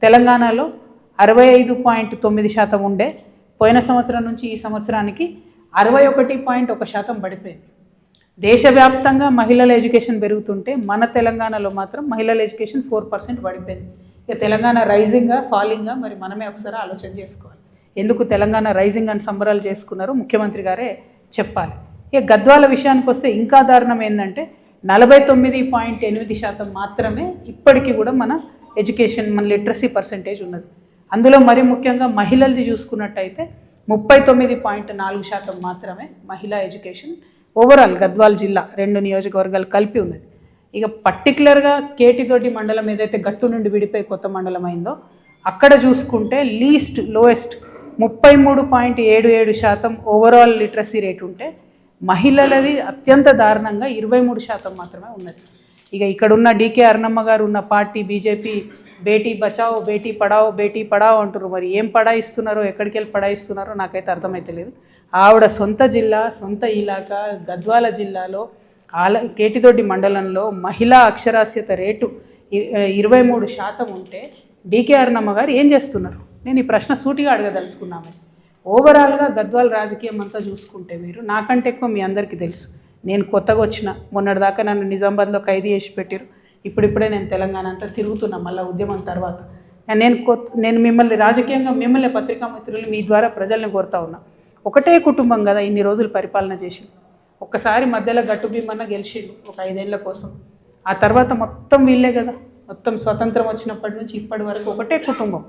తెలంగాణలో 65.9% ఉండే, పోయిన సంవత్సరం నుంచి ఈ సంవత్సరానికి 61.1% పడిపోయింది. దేశవ్యాప్తంగా మహిళల ఎడ్యుకేషన్ పెరుగుతుంటే మన తెలంగాణలో మాత్రం మహిళల ఎడ్యుకేషన్ 4% పడిపోయింది. ఇక తెలంగాణ రైజింగా ఫాలింగా మరి మనమే ఒకసారి ఆలోచన చేసుకోవాలి. ఎందుకు తెలంగాణ రైజింగ్ అని సంబరాలు చేసుకున్నారో ముఖ్యమంత్రి గారే చెప్పాలి. ఇక గద్వాల విషయానికి వస్తే ఇంకా దారుణం ఏంటంటే 49.8% మాత్రమే ఇప్పటికీ కూడా మన ఎడ్యుకేషన్, మన లిటరసీ పర్సెంటేజ్ ఉన్నది. అందులో మరి ముఖ్యంగా మహిళలది చూసుకున్నట్టయితే 39.4% మాత్రమే మహిళా ఎడ్యుకేషన్ ఓవరాల్ గద్వాల్ జిల్లా 2 నియోజకవర్గాలు కలిపి ఉన్నది. ఇక పర్టికులర్గా కేటితోటి మండలం ఏదైతే గట్టు నుండి విడిపోయి కొత్త మండలం అయిందో అక్కడ చూసుకుంటే లోయెస్ట్ 33.77% ఓవరాల్ లిటరసీ రేట్ ఉంటే మహిళలది అత్యంత దారుణంగా 23% మాత్రమే ఉన్నది. ఇక ఇక్కడున్న డికే అరుణమ్మ గారు ఉన్న పార్టీ బీజేపీ బేటీ బచావో బేటీ పడావో అంటారు. మరి ఏం పడాయిస్తున్నారో, ఎక్కడికి వెళ్ళి పడాయిస్తున్నారో నాకైతే అర్థమైతే లేదు. ఆవిడ సొంత జిల్లా, సొంత ఇలాకా గద్వాల జిల్లాలో కేటిదొడ్డి మండలంలో మహిళా అక్షరాస్యత రేటు 23% ఉంటే డికే అరుణమ్మ గారు ఏం చేస్తున్నారు? నేను ఈ ప్రశ్న సూటిగా అడగదలుచుకున్నాను. ఓవరాల్గా గద్వాల రాజకీయం అంతా చూసుకుంటే మీరు నాకంటే ఎక్కువ మీ అందరికీ తెలుసు. నేను కొత్తగా వచ్చిన, మొన్నటిదాకా నన్ను నిజామాబాద్లో ఖైదీ చేసి పెట్టారు. ఇప్పుడిప్పుడే నేను తెలంగాణ అంతా తిరుగుతున్నా మళ్ళీ ఉద్యమం తర్వాత. నేను మిమ్మల్ని రాజకీయంగా, మిమ్మల్ని పత్రికా మిత్రులు మీ ద్వారా ప్రజల్ని కోరుతా ఉన్నా. ఒకటే కుటుంబం కదా ఇన్ని రోజులు పరిపాలన చేసింది. ఒక్కసారి మధ్యలో గట్టు భీమన్న గెలిచిండు ఒక 5 ఏళ్ల కోసం. ఆ తర్వాత మొత్తం వీళ్ళే కదా, మొత్తం స్వతంత్రం వచ్చినప్పటి నుంచి ఇప్పటి వరకు ఒకటే కుటుంబం.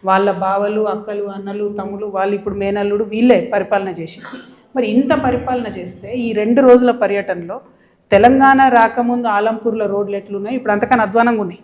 వాళ్ళ బావలు, అక్కలు, అన్నలు, తమ్ములు, వాళ్ళు ఇప్పుడు మేనల్లుడు, వీళ్ళే పరిపాలన చేసి. మరి ఇంత పరిపాలన చేస్తే ఈ 2 రోజుల పర్యటనలో తెలంగాణ రాకముందు ఆలంపూర్లో రోడ్లు ఎట్లున్నాయి, ఇప్పుడు అంతకన్నా అధ్వానంగా ఉన్నాయి.